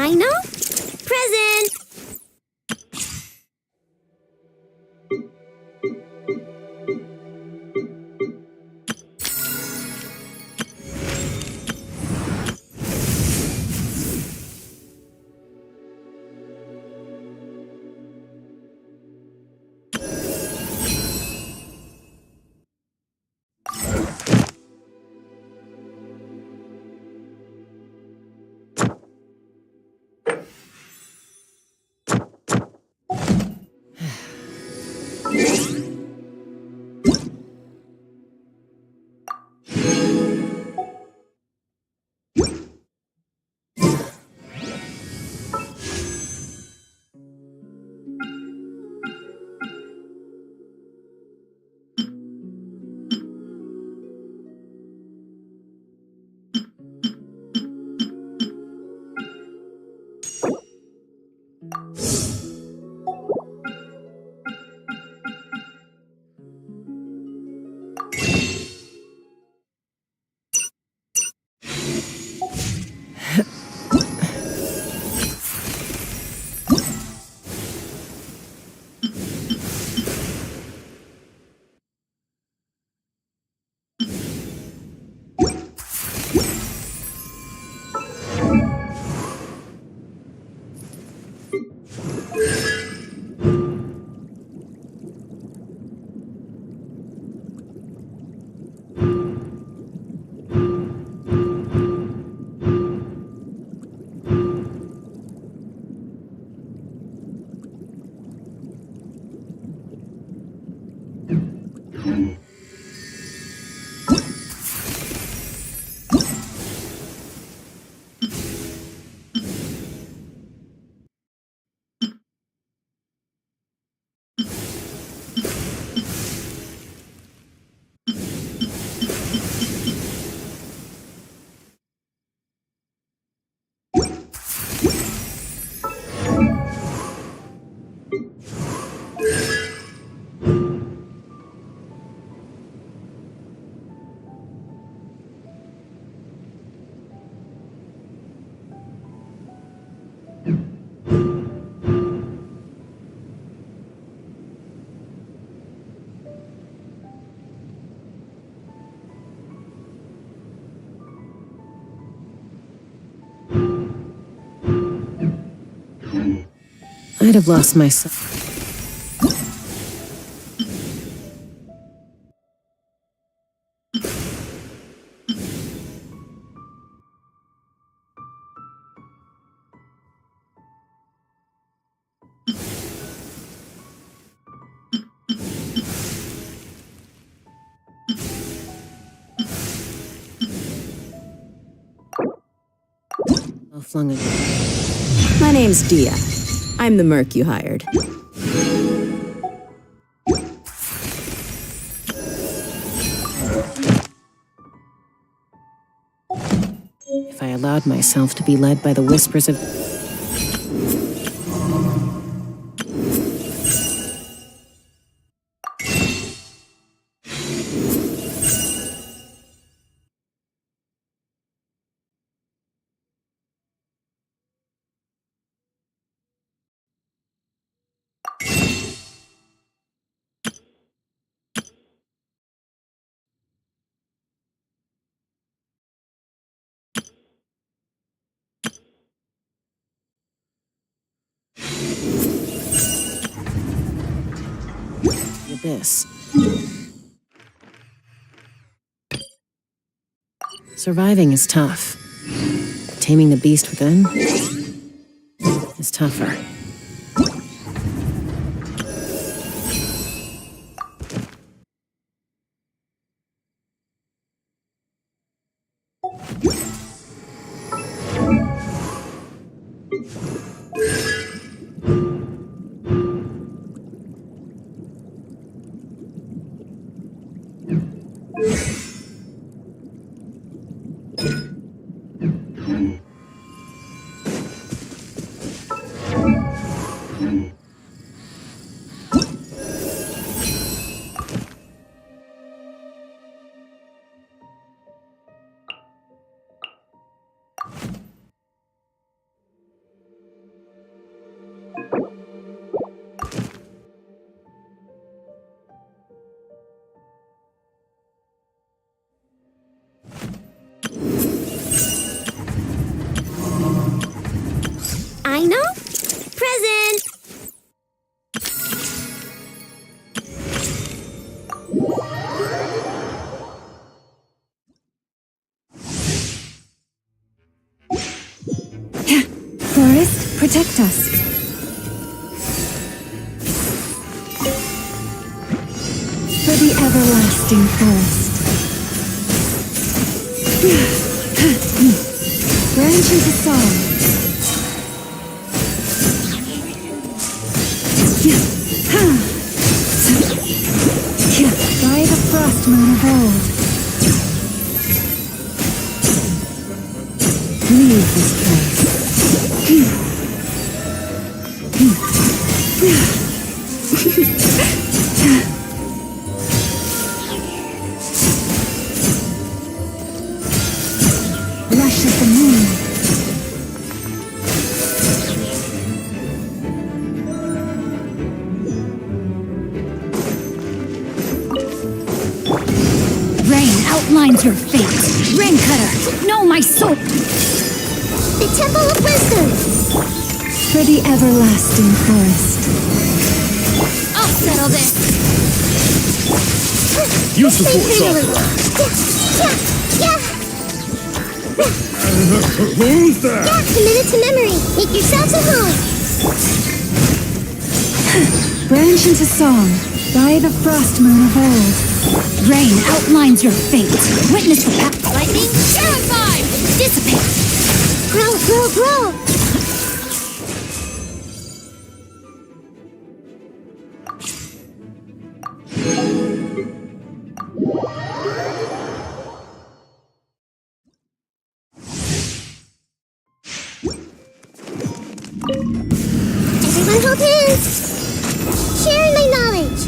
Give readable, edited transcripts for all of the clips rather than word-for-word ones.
I know. Present! Might have lost myself. Flung it. My name's Dia. I'm the merc you hired. If I allowed myself to be led by the whispers of... abyss. Surviving is tough. Taming the beast within is tougher. I know. Present. Forest, protect us. For the everlasting forest. Branch into song. By the frost moon of old. Leave this place. Rush of the moon. Outlines your fate. Rain cutter, know my soul. The Temple of Wisdom. For the everlasting forest. I'll settle this. You support Yeah. Who's that? Yeah, committed to memory. Make yourselves at home. Branch into song. By the frost moon of old. Rain outlines your fate. Witness the path. Lightning, terrified. Dissipate. Grow, grow, grow. Everyone hold hands. Sharing my knowledge.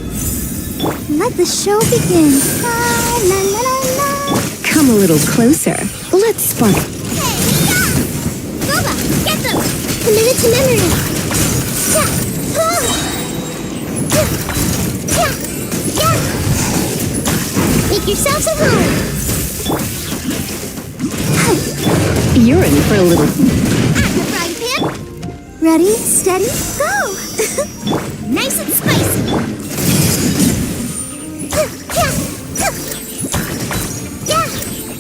Let the show begin. La, la, la, la, la. Come a little closer. Let's spark. Hey, yeah! Boba, get them! Committed to memory. Yeah. Oh. Yeah. Yeah. Make yourselves at home. You're in for a little. At the frying pan. Ready, steady, go! Nice and spicy!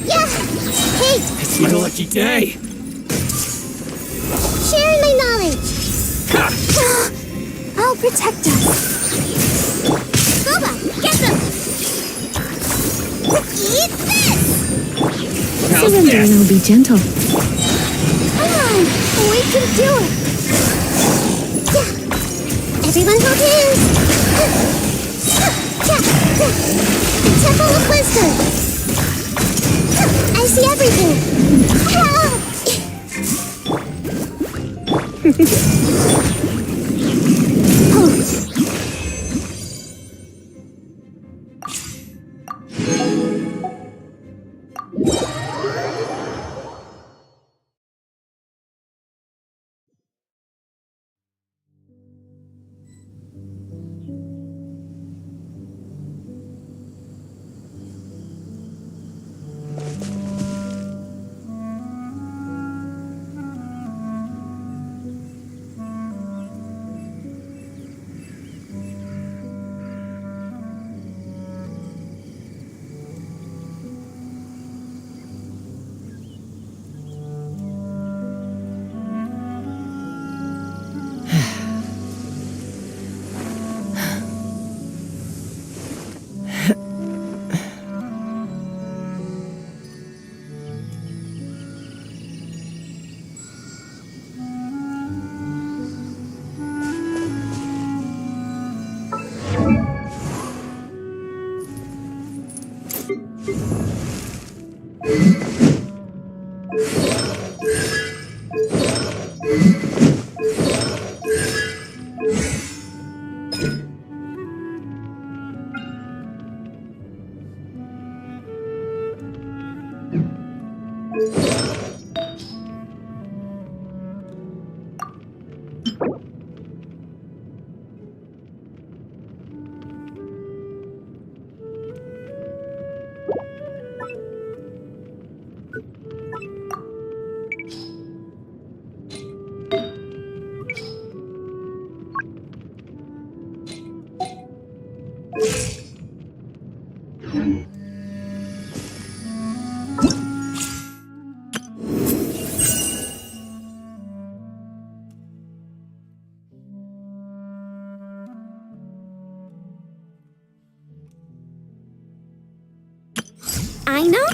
Yeah! Hey! It's my lucky day. Sharing my knowledge! I'll protect us. Boba, get them! Eat this! How's Surrender that? and I'll be gentle. Come on, we can do it! Yeah. Everyone hold hands! Temple of Wisdom! I see everything! I know.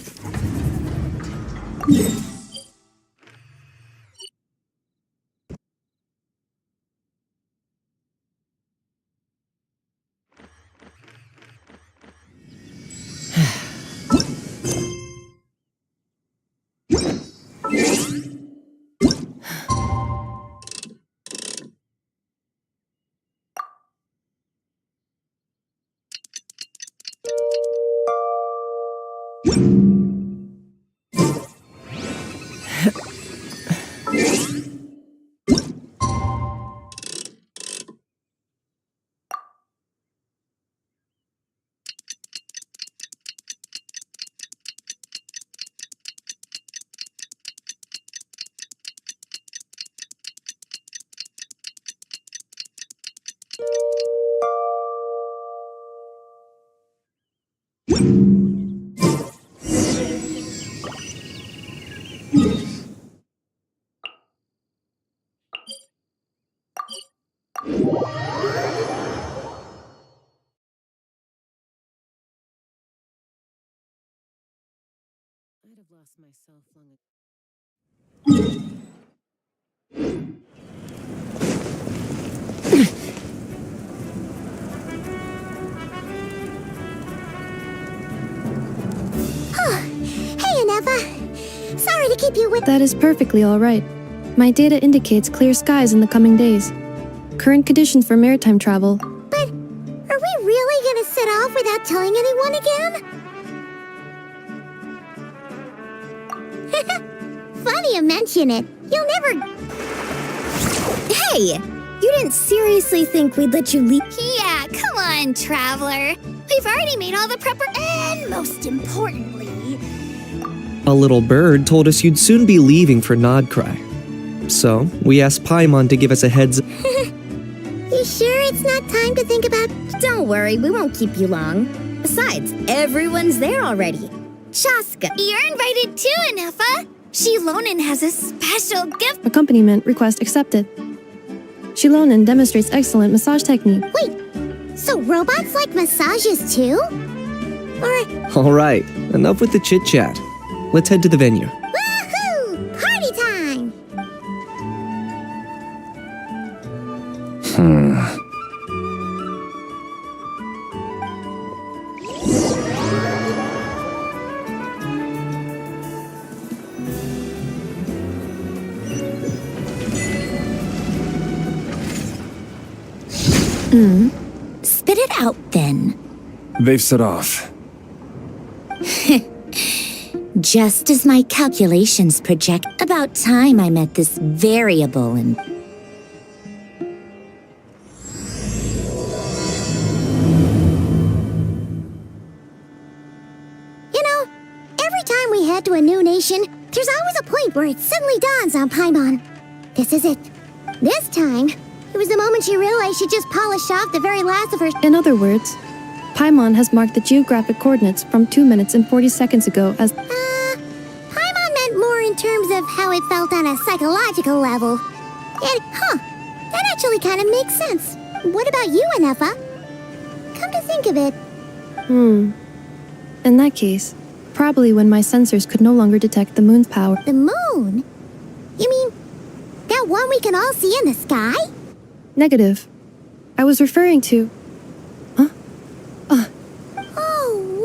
I'd have lost myself long ago. Hey, Aneva. Sorry to keep you with. That is perfectly all right. My data indicates clear skies in the coming days. Current conditions for maritime travel. But are we really gonna set off without telling anyone again? Funny you mention it. You'll never. Hey! You didn't seriously think we'd let you leave? Yeah, come on, Traveler. We've already made all the and most importantly... A little bird told us you'd soon be leaving for Krai. So, we asked Paimon to give us a heads. You sure it's not time to think about... Don't worry, we won't keep you long. Besides, everyone's there already. Chaska, You're invited too, Anefa. Shilonin has a special gift. Accompaniment request accepted. Shilonin demonstrates excellent massage technique. Wait, so robots like massages too? Or... Alright, enough with the chit chat. Let's head to the venue. Woohoo! Party time! spit it out then. They've set off. Just as my calculations project, about time I met this variable and... You know, every time we head to a new nation, there's always a point where it suddenly dawns on Paimon. This is it. This time, it was the moment she realized she just polished off the very last of her... In other words, Paimon has marked the geographic coordinates from 2 minutes and 40 seconds ago as... Paimon meant more in terms of how it felt on a psychological level. And, that actually kind of makes sense. What about you, Anefa? Come to think of it, In that case, probably when my sensors could no longer detect the moon's power. the moon? You mean, that one we can all see in the sky? Negative. I was referring to... Oh,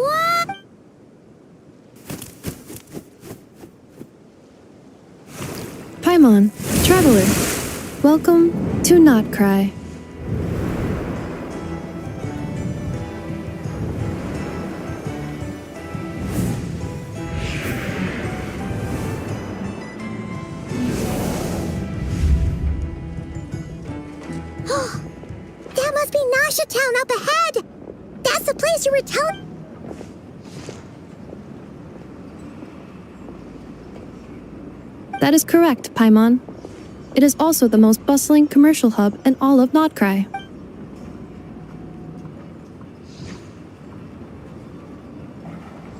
what? Paimon, traveler. Welcome to Not Krai. That must be Nasha Town up ahead! That's the place you were telling... That is correct, Paimon. It is also the most bustling commercial hub in all of Not Krai.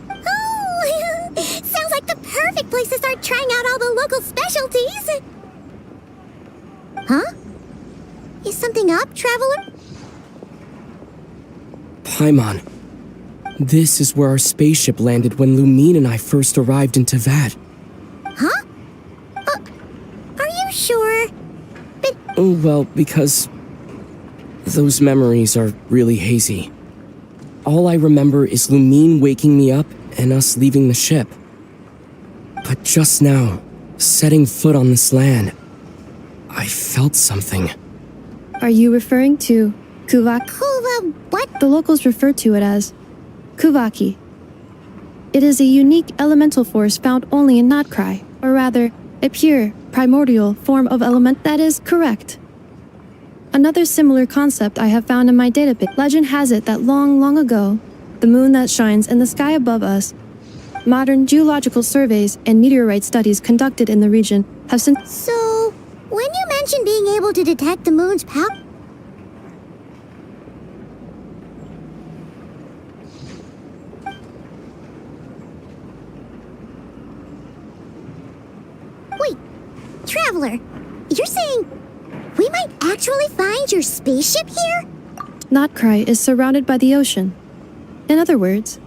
Oh! Sounds like the perfect place to start trying out all the local specialties! Huh? Is something up, traveler? Paimon, this is where our spaceship landed when Lumine and I first arrived in Teyvat. Huh? Are you sure? Oh, well, because those memories are really hazy. All I remember is Lumine waking me up and us leaving the ship. But just now, setting foot on this land, I felt something. Are you referring to Kuvak? Kuva, what? The locals refer to it as Kuvaki. It is a unique elemental force found only in Not Krai, or rather, a pure, primordial form of element that is correct. Another similar concept I have found in my database. Legend has it that long, long ago, the moon that shines in the sky above us, modern geological surveys and meteorite studies conducted in the region have since... So, when you mentioned being able to detect the moon's power... Wait, traveler, you're saying we might actually find your spaceship here? Not Krai is surrounded by the ocean. In other words,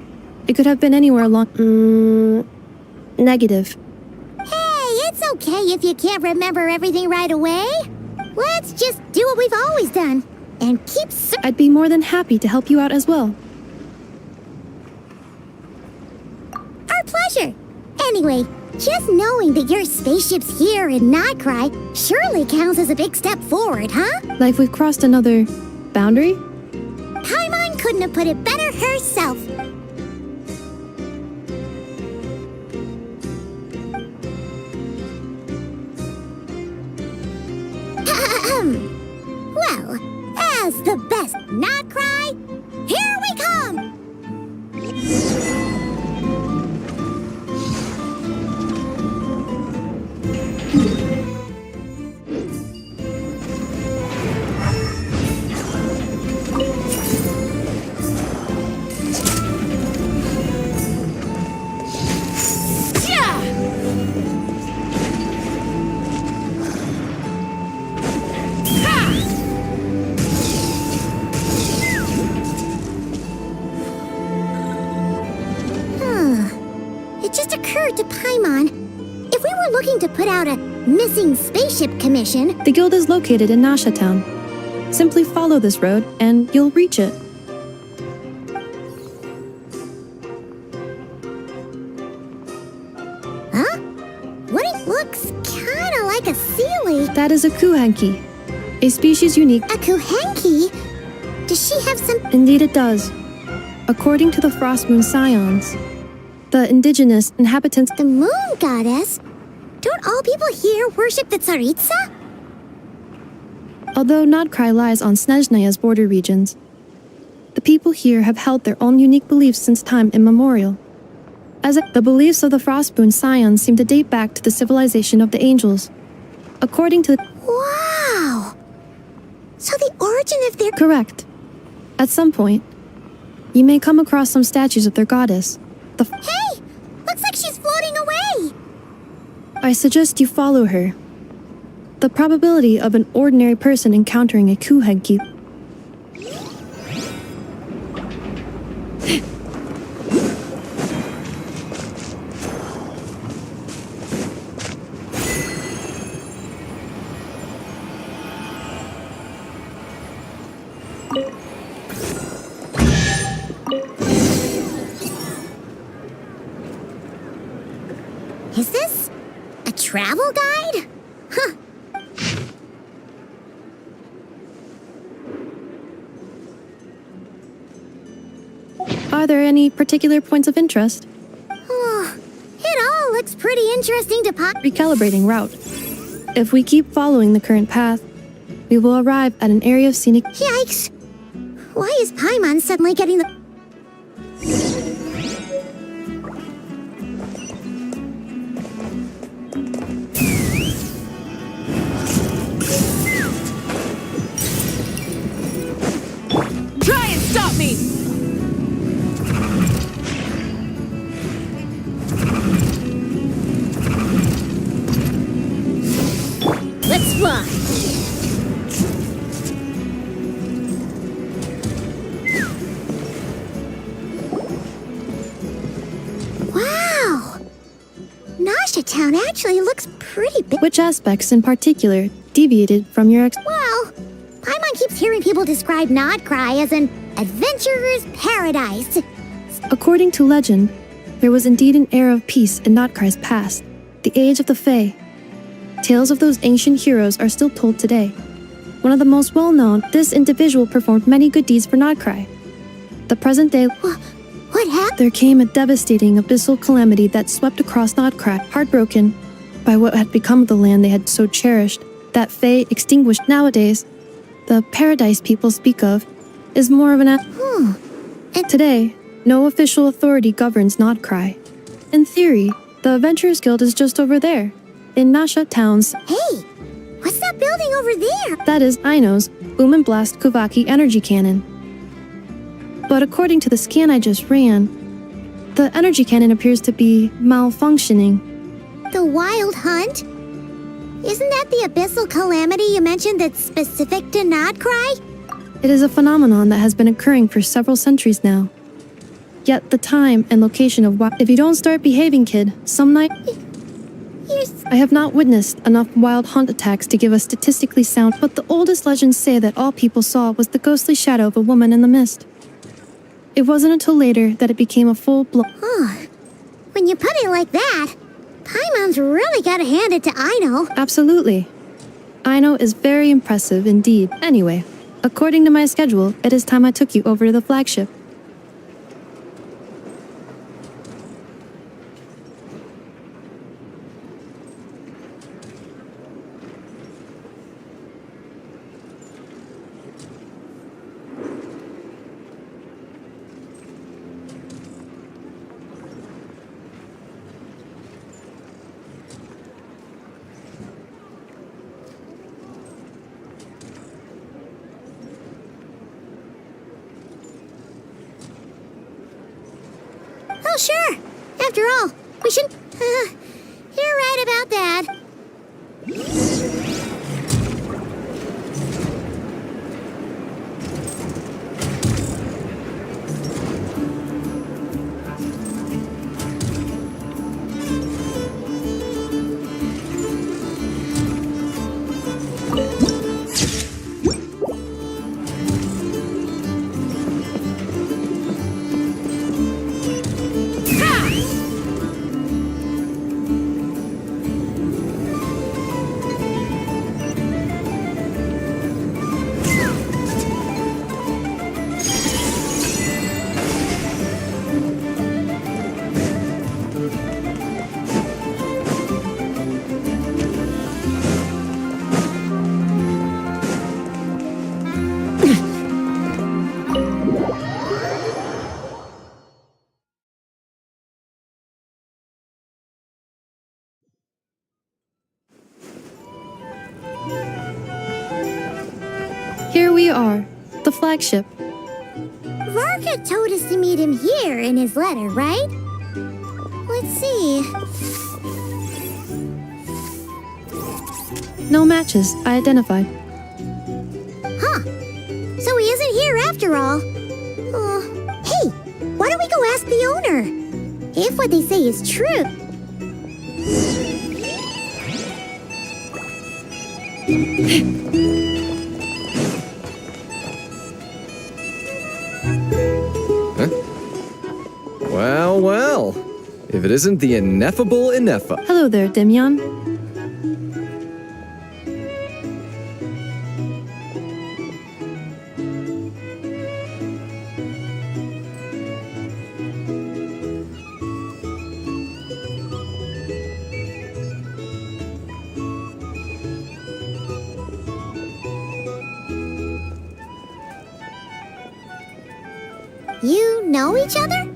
it could have been anywhere along... Negative. Hey, it's okay if you can't remember everything right away. Let's just do what we've always done and keep I'd be more than happy to help you out as well. Our pleasure. Anyway, just knowing that your spaceship's here in Not Krai surely counts as a big step forward, huh? Like we've crossed another... boundary? Paimon couldn't have put it better herself. Well, as the best Not Krai, here we come! looking to put out a missing spaceship commission. The guild is located in Nasha Town. Simply follow this road and you'll reach it. Huh? What it looks kinda like a sealy. That is a kuhenki, a species unique. A kuhenki? Does she have some... Indeed it does. According to the Frost Moon Scions, the indigenous inhabitants... The moon goddess? Don't all people here worship the Tsaritsa? Although Krai lies on Snezhnaya's border regions, the people here have held their own unique beliefs since time immemorial. The beliefs of the Frostmoon Scions seem to date back to the civilization of the angels. According to... Wow! So the origin of their... Correct. At some point, you may come across some statues of their goddess. Hey! Looks like she's floating away! I suggest you follow her. The probability of an ordinary person encountering a kuhenki... Is this a travel guide? Huh. Are there any particular points of interest? Oh, it all looks pretty interesting to Recalibrating route. If we keep following the current path, we will arrive at an area of scenic... Yikes! Why is Paimon suddenly getting the... Try and stop me! Let's fly! Wow! Nasha Town actually looks pretty big. Which aspects in particular deviated from your Well, Paimon keeps hearing people describe Krai as an adventurer's paradise. According to legend, there was indeed an era of peace in Krai's past, the age of the Fae. Tales of those ancient heroes are still told today. One of the most well-known, this individual performed many good deeds for Krai. The present day, What happened? there came a devastating abyssal calamity that swept across Krai. Heartbroken by what had become of the land they had so cherished, that Fae extinguished. Nowadays, the paradise people speak of is more of an... And today, no official authority governs Krai. In theory, the Adventurers Guild is just over there, in Nasha Town's... Hey, what's that building over there? That is Aino's Boom and Blast Kuvaki energy cannon. But according to the scan I just ran, the energy cannon appears to be malfunctioning. The Wild Hunt? Isn't that the abyssal calamity you mentioned that's specific to Krai? It is a phenomenon that has been occurring for several centuries now. Yet the time and location of if you don't start behaving, kid, some night... I have not witnessed enough wild hunt attacks to give a statistically sound, but the oldest legends say that all people saw was the ghostly shadow of a woman in the mist. It wasn't until later that it became a full-blown... When you put it like that, Paimon's really gotta hand it to Aino. Absolutely. Aino is very impressive indeed. Anyway, according to my schedule, it is time I took you over to the flagship. Oh, sure. After all, we should... you're right about that. Here we are, the flagship. Varka told us to meet him here in his letter, right? Let's see. No matches, I identified. Huh. So he isn't here after all. Hey, why don't we go ask the owner? If what they say is true. Well, well. If it isn't the ineffable Ineffa. Hello there, Demyon. You know each other?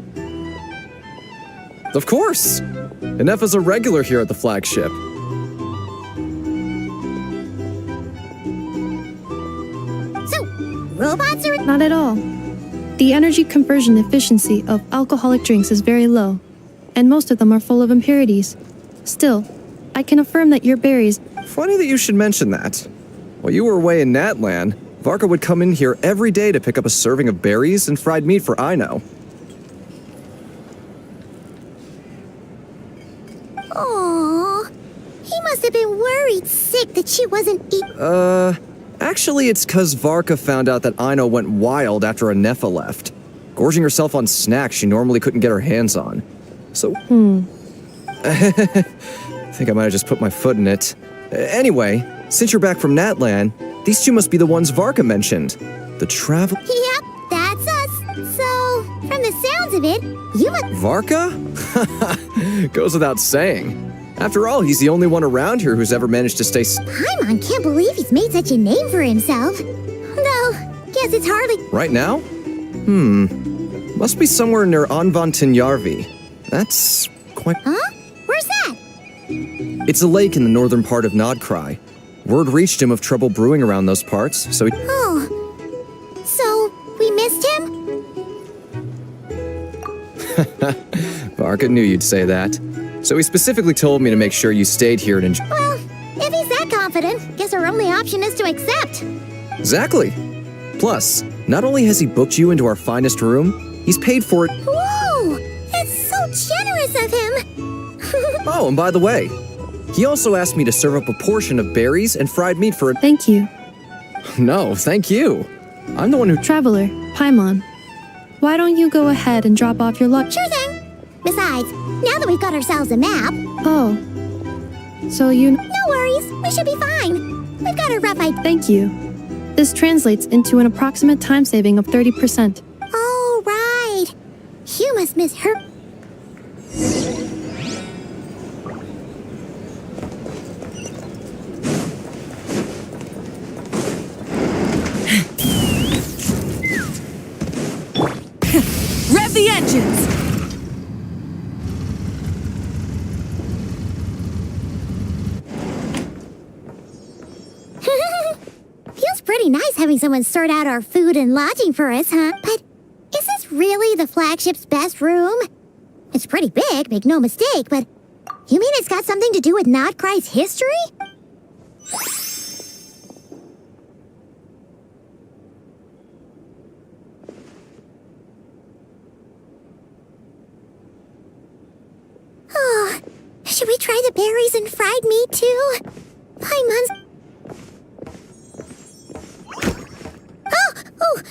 Of course! Ineffa's a regular here at the flagship. So, robots are... Not at all. The energy conversion efficiency of alcoholic drinks is very low, and most of them are full of impurities. Still, I can affirm that your berries... Funny that you should mention that. While you were away in Natlan, Varka would come in here every day to pick up a serving of berries and fried meat for Aino. Aww. He must have been worried sick that she wasn't Actually, it's 'cause Varka found out that Aino went wild after Ineffa left, gorging herself on snacks she normally couldn't get her hands on. So... I think I might have just put my foot in it. Anyway, since you're back from Natlan, these two must be the ones Varka mentioned. The travel... Yep, that's us. So, from the sounds of it, you must... Varka? Goes without saying. After all, he's the only one around here who's ever managed to stay... Paimon can't believe he's made such a name for himself. Though, guess it's hardly... Right now? Must be somewhere near Anvantinjarvi. That's quite... Huh? Where's that? It's a lake in the northern part of Krai. Word reached him of trouble brewing around those parts, so he... Oh. So, we missed him? Varka knew you'd say that. So he specifically told me to make sure you stayed here and enjoy... Well, if he's that confident, guess our only option is to accept. Exactly. Plus, not only has he booked you into our finest room, he's paid for it... Whoa! That's so generous of him! Oh, and by the way, he also asked me to serve up a portion of berries and fried meat for... Thank you. No, thank you. I'm the one who... Traveler, Paimon. Why don't you go ahead and drop off your luggage? Sure thing. Besides, now that we've got ourselves a map... Oh. So you... No worries, we should be fine. We've got a rough idea. Thank you. This translates into an approximate time saving of 30%. Oh, right. You must miss her... Rev the engines! Feels pretty nice having someone sort out our food and lodging for us, huh? But is this really the flagship's best room? It's pretty big, make no mistake, but you mean it's got something to do with Krai's history? Oh, should we try the berries and fried meat too? Paimon's... Oh,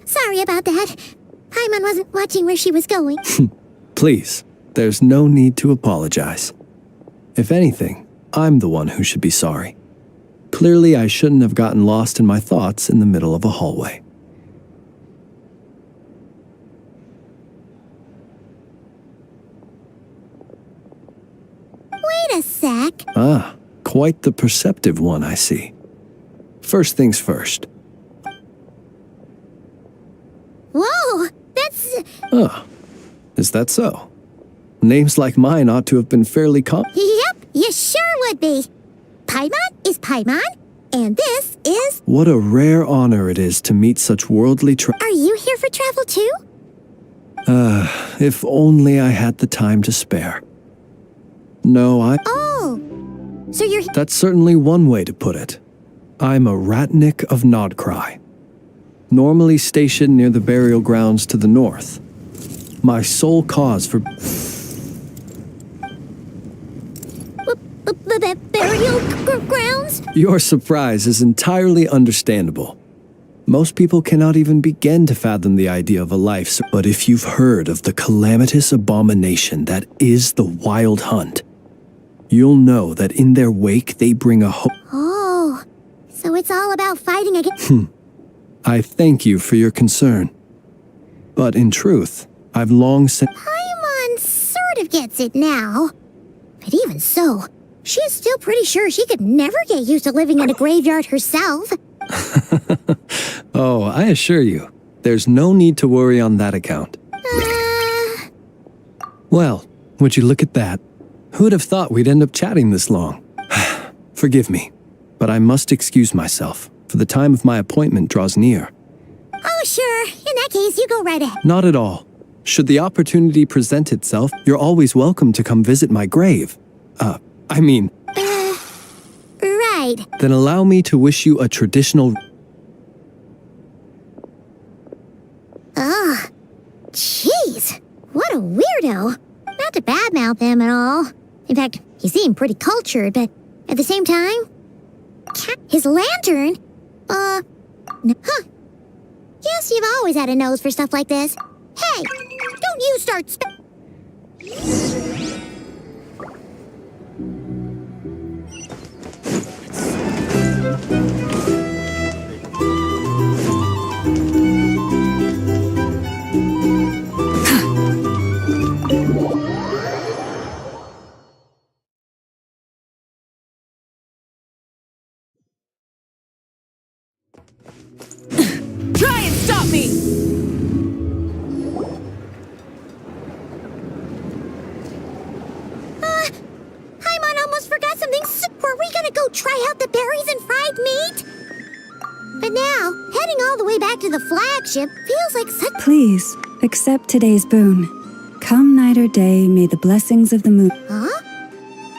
sorry about that. Paimon wasn't watching where she was going. Please, there's no need to apologize. If anything, I'm the one who should be sorry. Clearly, I shouldn't have gotten lost in my thoughts in the middle of a hallway. Wait a sec. Ah, quite the perceptive one, I see. First things first. Whoa, that's... Ah, is that so? Names like mine ought to have been fairly Yep, you sure would be. Paimon is Paimon, And this is... What a rare honor it is to meet such worldly Are you here for travel too? If only I had the time to spare. No, Oh, so you're... That's certainly one way to put it. I'm a ratnik of Krai, normally stationed near the burial grounds to the north. My sole cause for... Burial grounds? Your surprise is entirely understandable. Most people cannot even begin to fathom the idea of a life, but if you've heard of the calamitous abomination that is the Wild Hunt, you'll know that in their wake they bring a Oh, so it's all about fighting against... I thank you for your concern. But in truth, I've long since... Paimon sort of gets it now. But even so, she's still pretty sure she could never get used to living in a graveyard herself. Oh, I assure you, there's no need to worry on that account. Well, would you look at that? Who'd have thought we'd end up chatting this long? Forgive me, but I must excuse myself, for the time of my appointment draws near. Oh, sure. In that case, you go right ahead. Not at all. Should the opportunity present itself, you're always welcome to come visit my grave. Right. Then allow me to wish you a traditional... Ugh. Jeez. What a weirdo. Not to badmouth him at all. In fact, he seemed pretty cultured, but at the same time... His lantern? Huh. Guess you've always had a nose for stuff like this. Hey! Don't you start Try and stop me! Paimon almost forgot something. Were we gonna go try out the berries and fried meat? But now, heading all the way back to the flagship feels like such... Please, accept today's boon. Come night or day, may the blessings of the moon... Huh?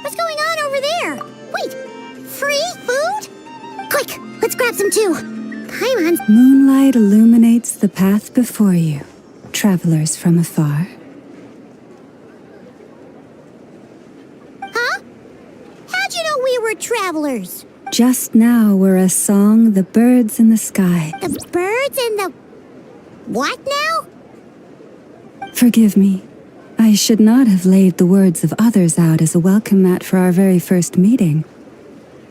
What's going on over there? Wait, free food? Quick, let's grab some too. Paimon's... Moonlight illuminates the path before you, travelers from afar. Huh? How'd you know we were travelers? Just now were a song the birds in the sky. The birds in the... What now? Forgive me. I should not have laid the words of others out as a welcome mat for our very first meeting.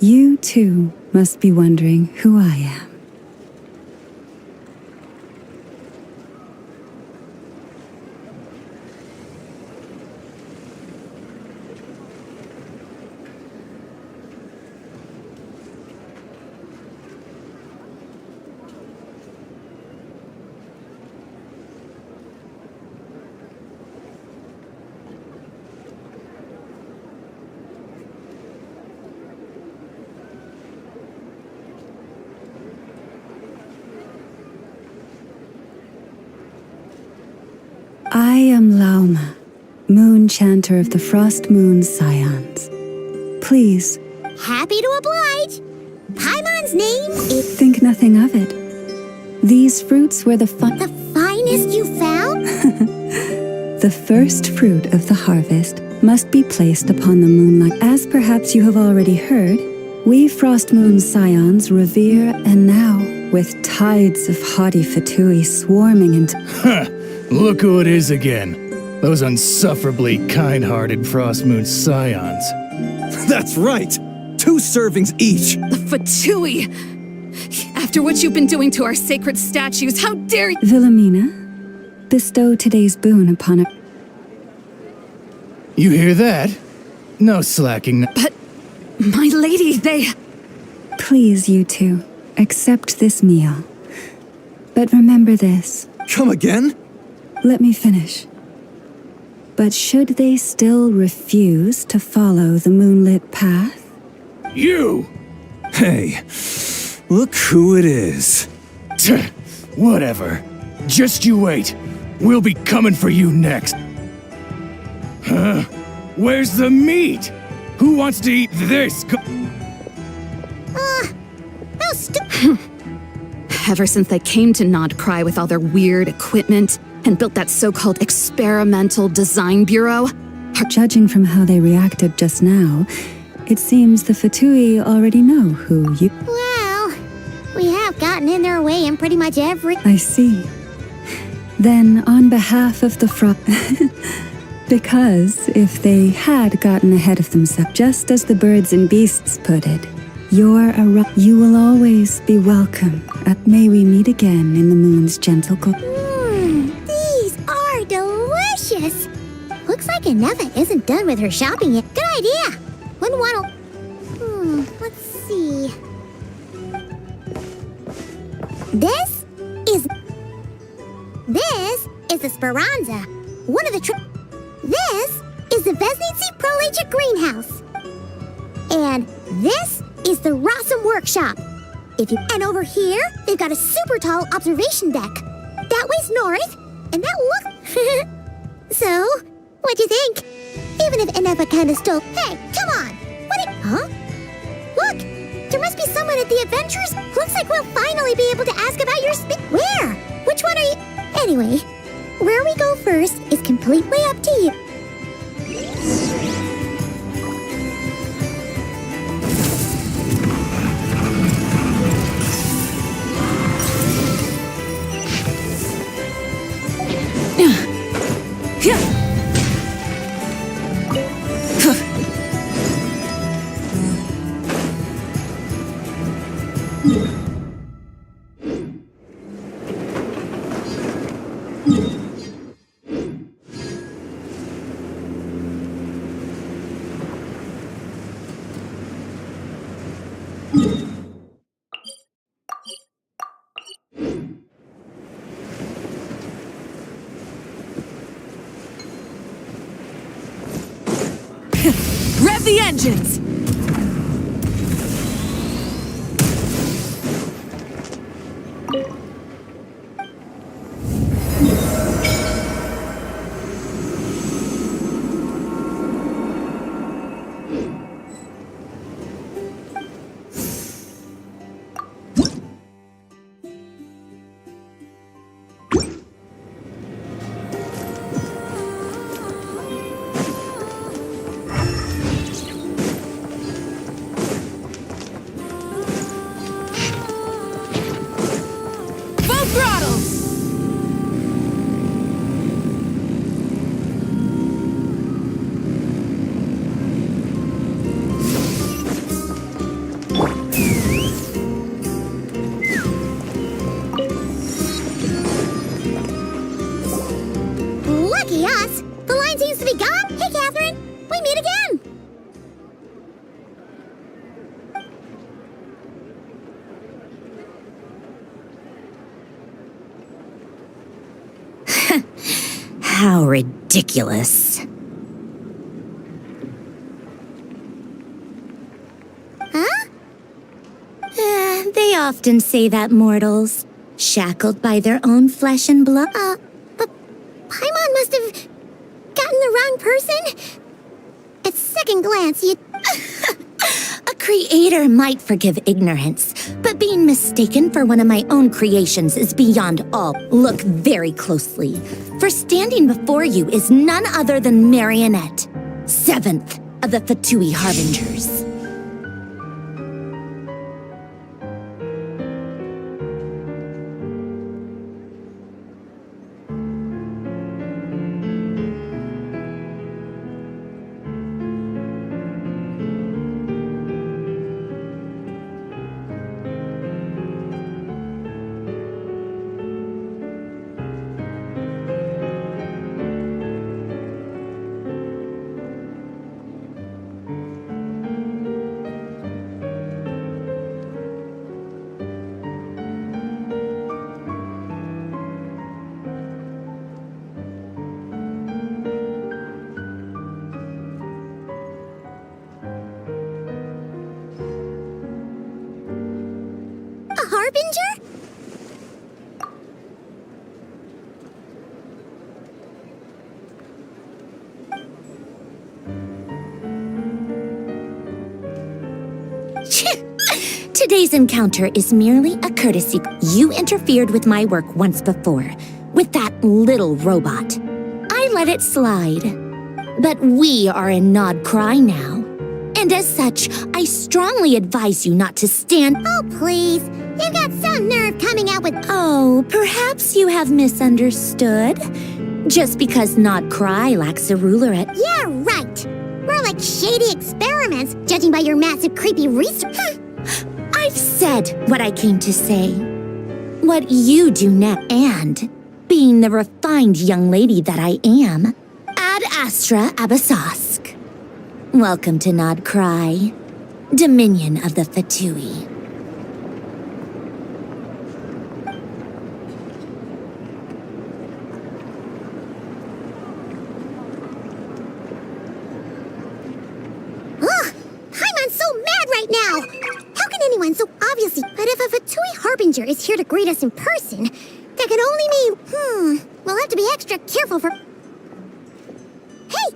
You, too, must be wondering who I am. I am Lauma, moon chanter of the Frost Moon's Scions. Please, Happy to oblige. Paimon's name is... think nothing of it. These fruits were the finest you found? The first fruit of the harvest must be placed upon the moonlight. As perhaps you have already heard, we Frost Moon's Scions revere, and now, with tides of haughty fatui swarming into... Look who it is again. Those unsufferably kind-hearted Frost Moon Scions. That's right! 2 servings each! Fatui! After what you've been doing to our sacred statues, how dare you— Wilhelmina, bestow today's boon upon a... You hear that? No slacking. But, my lady, they— Please, you two, accept this meal. But remember this. Come again? Let me finish. But should they still refuse to follow the moonlit path? You! Hey, look who it is. Whatever. Just you wait. We'll be coming for you next. Huh? Where's the meat? Who wants to eat this? Ever since they came to Krai with all their weird equipment and built that so-called experimental design bureau, Judging from how they reacted just now, it seems the Fatui already know who you... Well, we have gotten in their way in pretty much every... I see. Then, on behalf of the because if they had gotten ahead of themselves, just as the birds and beasts put it, you will always be welcome. May we meet again in the moon's gentle These are delicious! Looks like Anefa isn't done with her shopping yet. Good idea! Wouldn't want to... let's see... This is the Speranza. One of the This is the Vesnitsi Prolejit greenhouse. And this is the Rossum workshop. And over here, they've got a super tall observation deck. That way's north, and that look... So, what'd you think? Even if Anefa kinda stole... Hey, come on! Huh? Look! There must be someone at the Adventures. Looks like we'll finally be able to ask about your Where? Which one are you... Anyway, where we go first is completely up to you. rev the engines! Lucky us! The line seems to be gone. Hey, Catherine! We meet again! How ridiculous. Huh? They often say that mortals, shackled by their own flesh and blood. But Paimon must have gotten the wrong person. At second glance, you... A creator might forgive ignorance, but being mistaken for one of my own creations is beyond all. Look very closely, for standing before you is none other than Marionette, 7th of the Fatui Harbingers. Harbinger? Today's encounter is merely a courtesy. You interfered with my work once before, with that little robot. I let it slide. But we are in Nod Krai now. And as such, I strongly advise you not to stand— Oh, please. You've got some nerve coming out with— Oh, perhaps you have misunderstood. Just because Nod Krai lacks a ruler at— Yeah, right. More like shady experiments, judging by your massive creepy research. I've said what I came to say. What you do now, and being the refined young lady that I am, Ad Astra Abyssosque. Welcome to Nod Krai, Dominion of the Fatui. Ugh! Paimon's so mad right now! How can anyone so obviously— But if a Fatui Harbinger is here to greet us in person, that could only mean— we'll have to be extra careful for— Hey!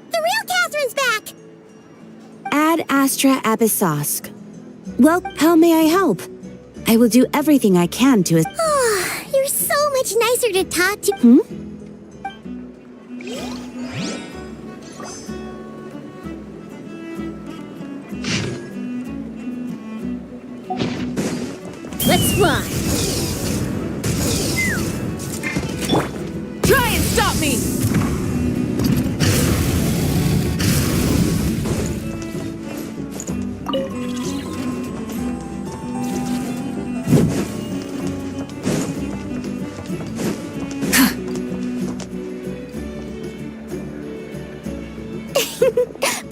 The real Catherine's back! Ad Astra Abyssosque. Well, how may I help? I will do everything I can to— Oh, you're so much nicer to talk to— Let's fly! Try and stop me!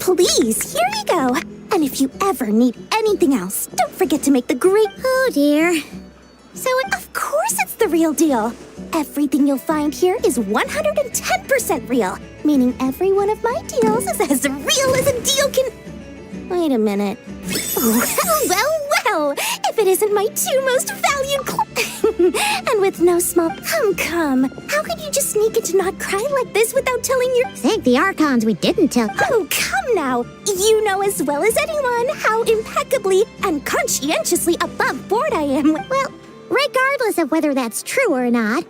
Please, here you go. And if you ever need anything else, don't forget to make the great— Oh dear. So of course it's the real deal. Everything you'll find here is 110% real, meaning every one of my deals is as real as a deal can— Wait a minute. Well, if it isn't my two most valued and with no small— Come. How could you just sneak into Nod Krai like this without telling your— Thank the Archons we didn't tell— Oh, come now. You know as well as anyone how impeccably and conscientiously above board I am. Well, regardless of whether that's true or not,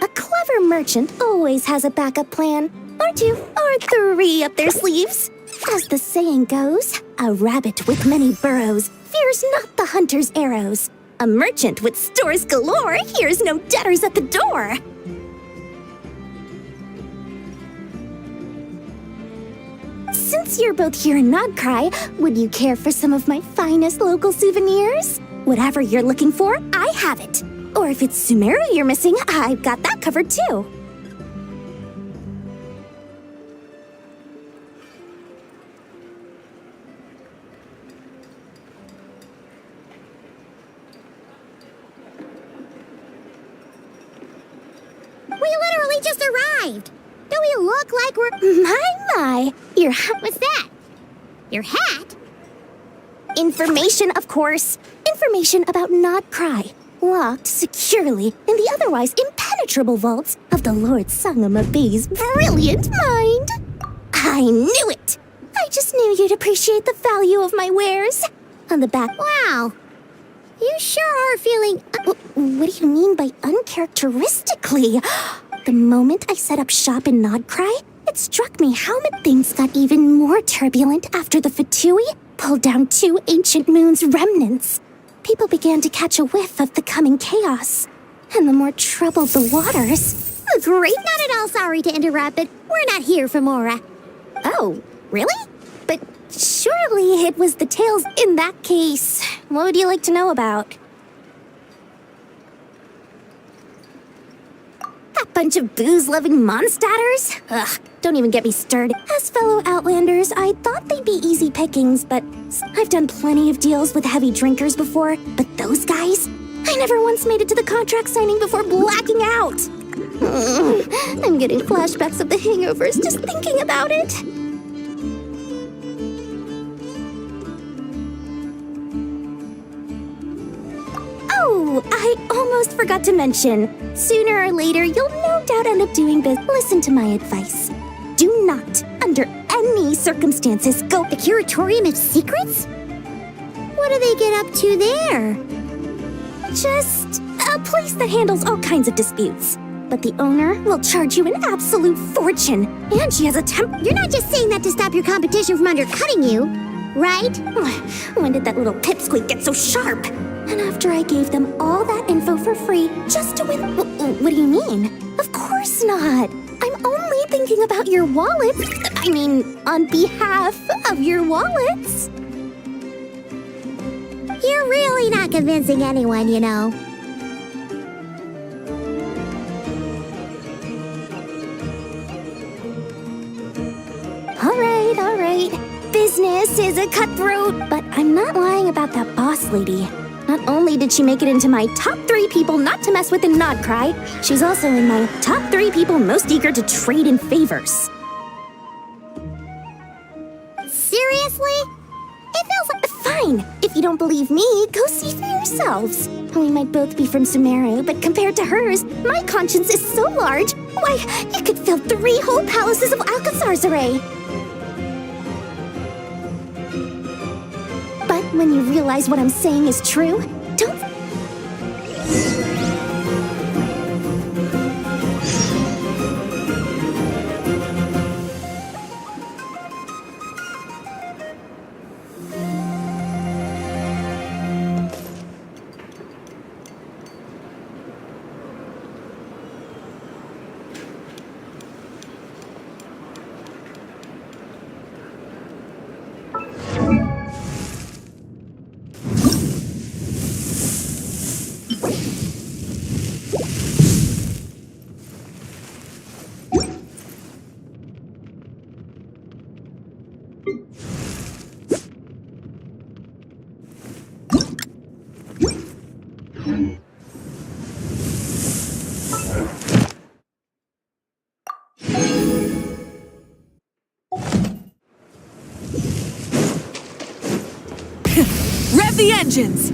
a clever merchant always has a backup plan. Or two, or three up their sleeves. As the saying goes, a rabbit with many burrows fears not the hunter's arrows. A merchant with stores galore hears no debtors at the door. Since you're both here in Nod Krai, would you care for some of my finest local souvenirs? Whatever you're looking for, I have it. Or if it's Sumeru you're missing, I've got that covered too. We literally just arrived. Do we look like we're— My, your hat— What's that? Your hat? Information, of course. Information about Nod Krai, locked securely in the otherwise impenetrable vaults of the Lord Sangama Bey's brilliant mind. I knew it! I just knew you'd appreciate the value of my wares. On the back— Wow. You sure are feeling— what do you mean by uncharacteristically? The moment I set up shop in Nod Krai, it struck me how things got even more turbulent after the Fatui pulled down two ancient moon's remnants. People began to catch a whiff of the coming chaos. And the more troubled the waters, the great— Not at all sorry to interrupt, but we're not here for Mora. Oh, really? But surely it was the tales— In that case, what would you like to know about? That bunch of booze-loving monstators? Ugh, don't even get me stirred. As fellow Outlanders, I thought they'd be easy pickings, but I've done plenty of deals with heavy drinkers before. But those guys? I never once made it to the contract signing before blacking out. I'm getting flashbacks of the hangovers just thinking about it. Oh, I almost forgot to mention. Sooner or later, you'll no doubt end up doing this. Listen to my advice. Do not, under any circumstances, go to the Curatorium of Secrets? What do they get up to there? Just a place that handles all kinds of disputes. But the owner will charge you an absolute fortune. And she has a You're not just saying that to stop your competition from undercutting you, right? When did that little pipsqueak get so sharp? And after I gave them all that info for free, just to win... What do you mean? Of course not. I'm only thinking about your wallets. I mean, on behalf of your wallets. You're really not convincing anyone, you know. All right. Business is a cutthroat, but I'm not lying about that boss lady. Not only did she make it into my top 3 people not to mess with in Krai, she's also in my top 3 people most eager to trade in favors. Seriously? It feels like... Fine. If you don't believe me, go see for yourselves. We might both be from Sumeru, but compared to hers, my conscience is so large. Why, it could fill 3 whole palaces of Alcazar's array. But when you realize what I'm saying is true, don't... Rev the engines!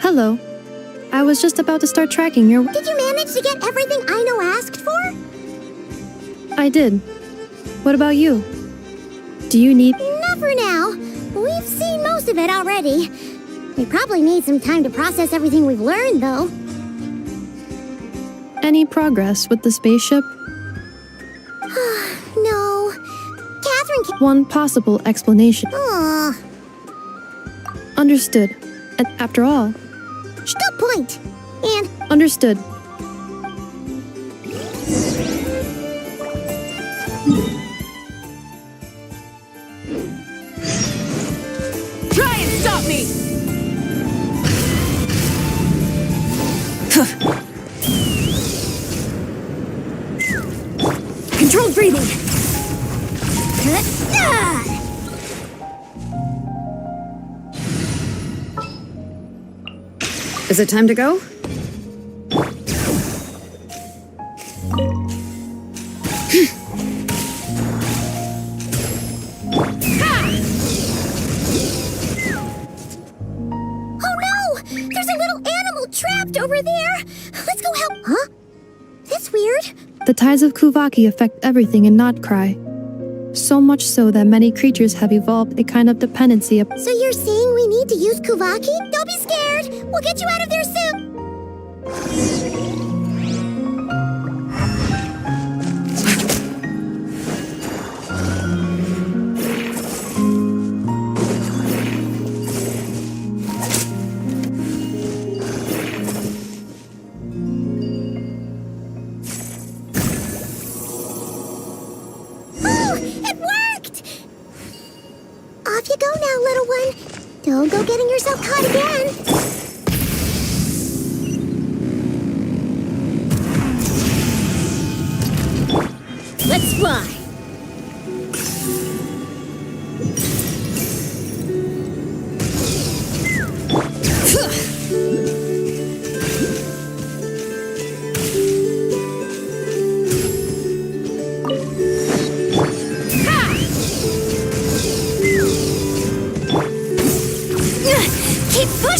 Hello. I was just about to start tracking your... Did you manage to get everything Aino asked for? I did. What about you? Do you need... Not for now. We've seen most of it already. We probably need some time to process everything we've learned, though. Any progress with the spaceship? No. Catherine can... One possible explanation. Aw. Understood. And after all... Good point. And... Understood. Try and stop me! Controlled breathing. Is it time to go? Trapped over there! Let's go help! Huh? That's weird. The tides of Kuvaki affect everything in Krai. So much so that many creatures have evolved a kind of dependency upon... So you're saying we need to use Kuvaki? Don't be scared! We'll get you out of there soon! Off you go now, little one. Don't go getting yourself caught again. Let's fly.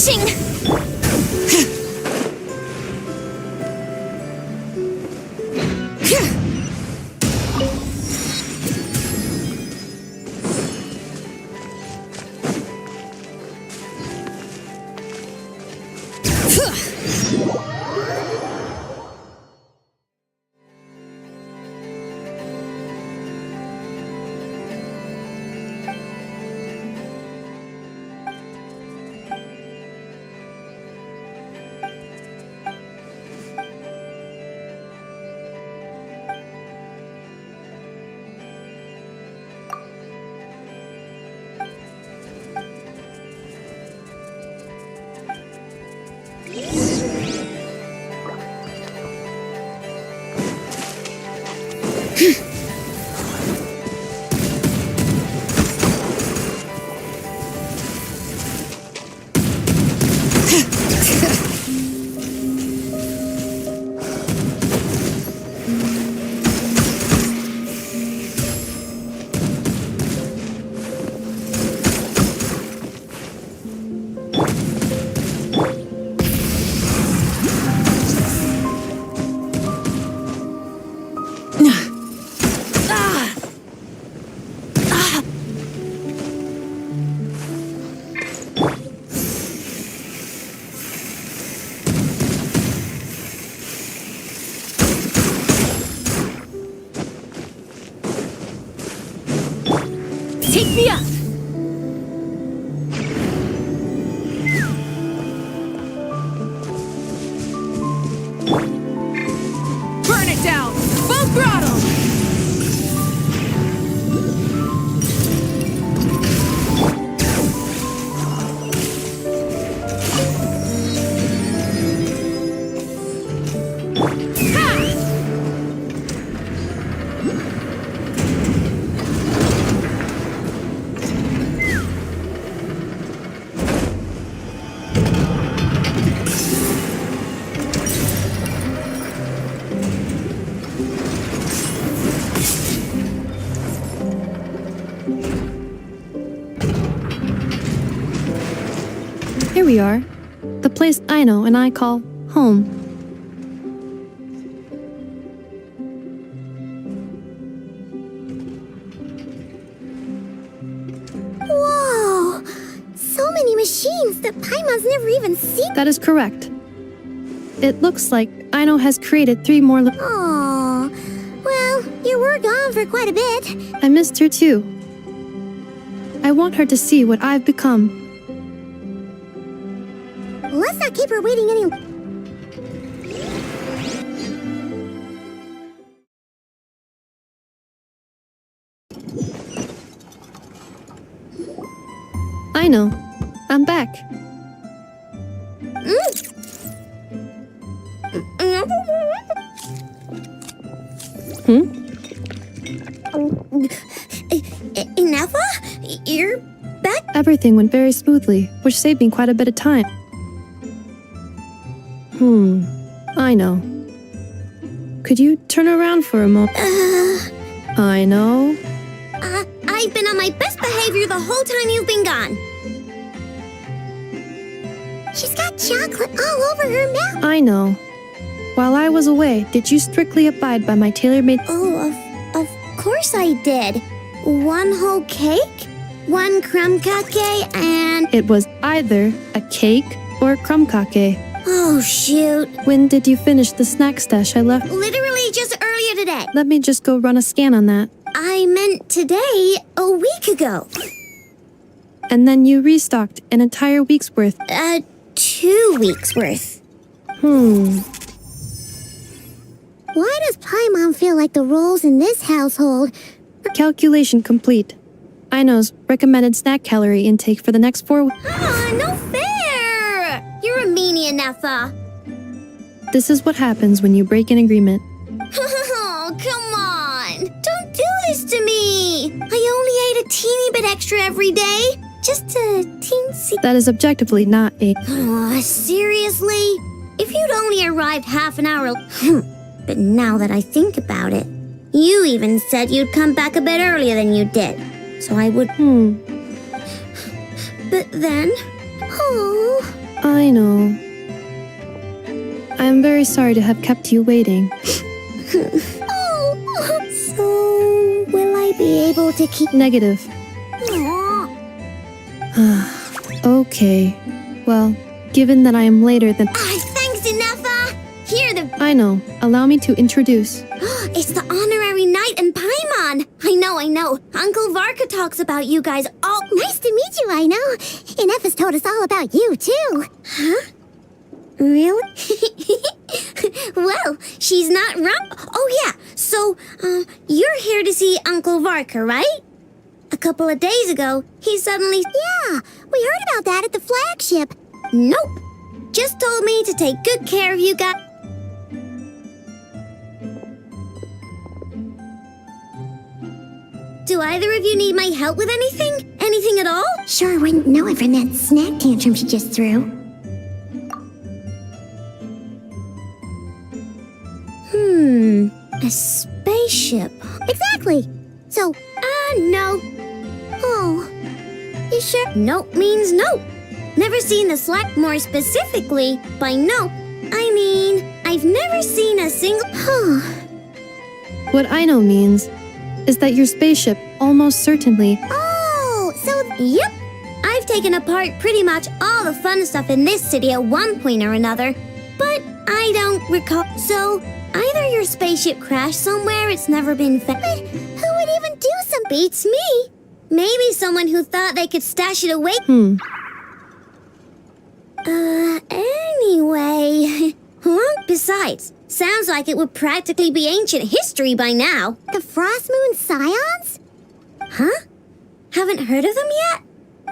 Refreshing! Take me up! Burn it down! Full throttle! Here we are. The place I know and I call home. Whoa! So many machines that Paimon's never even seen. That is correct. It looks like Aino has created 3 more. Aw. Well, you were gone for quite a bit. I missed her too. I want her to see what I've become. Let's not keep her waiting any. I know. I'm back. Nefa? You're back? Everything went very smoothly, which saved me quite a bit of time. I know. Could you turn around for a moment? I know. I've been on my best behavior the whole time you've been gone. She's got chocolate all over her mouth. I know. While I was away, did you strictly abide by my tailor-made... Oh, of course I did. 1 whole cake, 1 crumb cake, and... It was either a cake or a crumb cake. Oh, shoot. When did you finish the snack stash I left? Literally just earlier today. Let me just go run a scan on that. I meant today, a week ago. And then you restocked an entire week's worth. 2 weeks worth. Why does Paimon feel like the roles in this household? Calculation complete. Aino's recommended snack calorie intake for the next 4 weeks. No fair! You're a meanie, Nefa. This is what happens when you break an agreement. Oh, come on. Don't do this to me. I only ate a teeny bit extra every day. Just a teensy... That is objectively not a... Seriously? If you'd only arrived half an hour... But now that I think about it, you even said you'd come back a bit earlier than you did. So I would... But then... Oh... I know. I am very sorry to have kept you waiting. Oh, so will I be able to keep... Negative. Okay. Well, given that I am later than... Thanks, Inefa! Here, I know. Allow me to introduce. It's the honorary knight in Paimon! I know. Uncle Varka talks about you guys all... Nice to meet you, I know. Inefa's told us all about you, too. Huh? Really? Well, she's not wrong. Oh, yeah. So, you're here to see Uncle Varka, right? A couple of days ago, he suddenly... Yeah, we heard about that at the flagship. Nope. Just told me to take good care of you guys. Do either of you need my help with anything? Anything at all? Sure wouldn't know it from that snack tantrum she just threw. A spaceship. Exactly. So, no. Oh. You sure? Nope means no. Never seen the Slack more specifically. By no, I mean, I've never seen a single... What I know means is that your spaceship almost certainly... Oh, so... Yep. I've taken apart pretty much all the fun stuff in this city at one point or another. But I don't recall... So, either your spaceship crashed somewhere it's never been found... But who would even do some... Beats me. Maybe someone who thought they could stash it away... Anyway... Besides, sounds like it would practically be ancient history by now. The Frost Moon Scions? Huh? Haven't heard of them yet?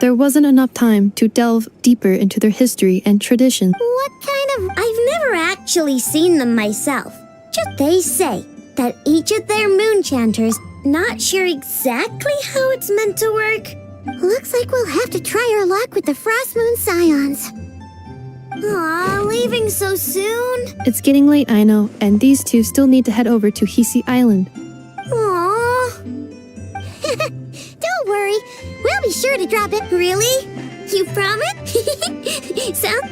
There wasn't enough time to delve deeper into their history and tradition. What kind of... I've never actually seen them myself. Just they say that each of their moon chanters, not sure exactly how it's meant to work. Looks like we'll have to try our luck with the Frost Moon Scions. Aw, leaving so soon? It's getting late, I know, and these two still need to head over to Hisi Island. Aw. Don't worry, we'll be sure to drop it. Really? You promise?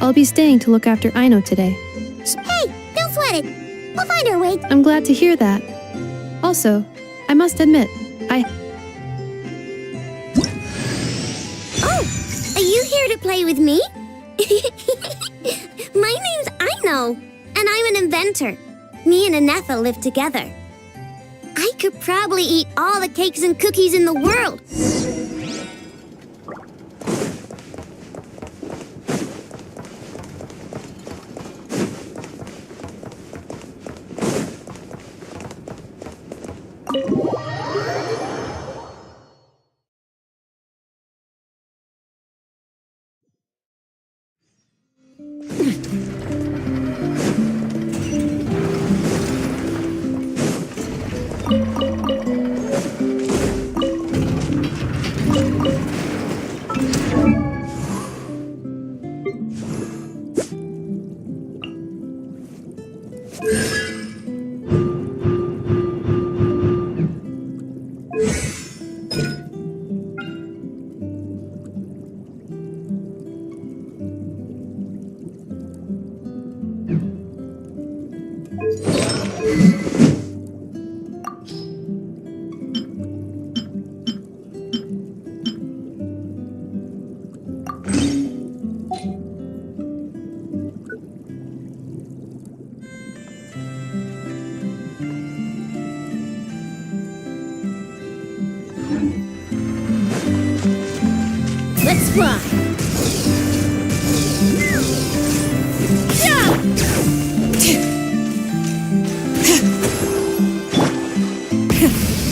I'll be staying to look after Aino today. Hey, don't sweat it. We'll find our way. I'm glad to hear that. Also, I must admit, Oh, are you here to play with me? My name's Aino, and I'm an inventor. Me and Anefa live together. I could probably eat all the cakes and cookies in the world. Let's fly.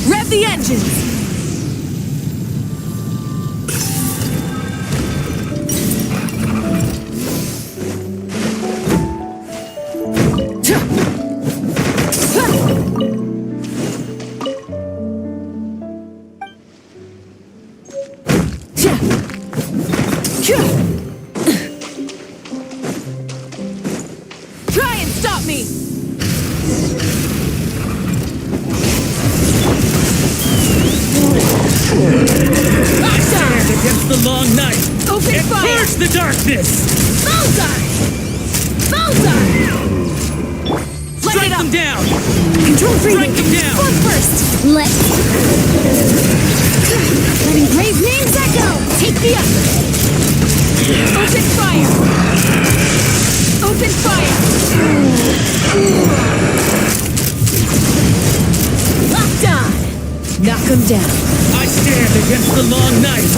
Rev the engines! Try and stop me! curse the darkness! Bullseye! Bullseye! Strike them down! Control breathing! Strike them down! One first! Let's... Letting Gray's names echo! Take the upper! Open fire! Open fire! Locked on! Knock him down! I stand against the long night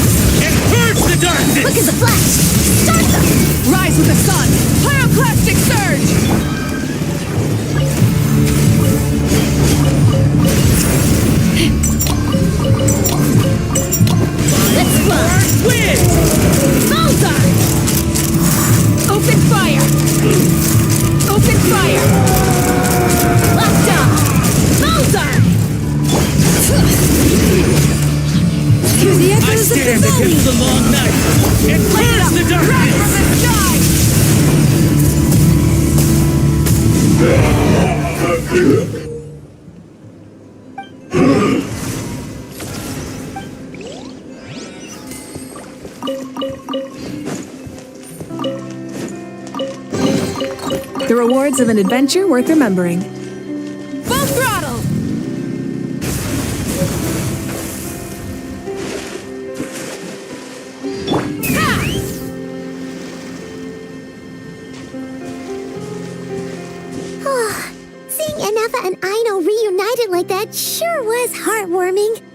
and purge the darkness! Look at the flash! Start them! Rise with the sun! Pyroclastic surge! Let's fly! Win! Bullseye! Open fire! Open fire! Locked on! Bullseye! Hear the I echoes of the stand valley! against the long night and purge the darkness! The rewards of an adventure worth remembering. Full throttle! Seeing Anafa and Aino reunited like that sure was heartwarming.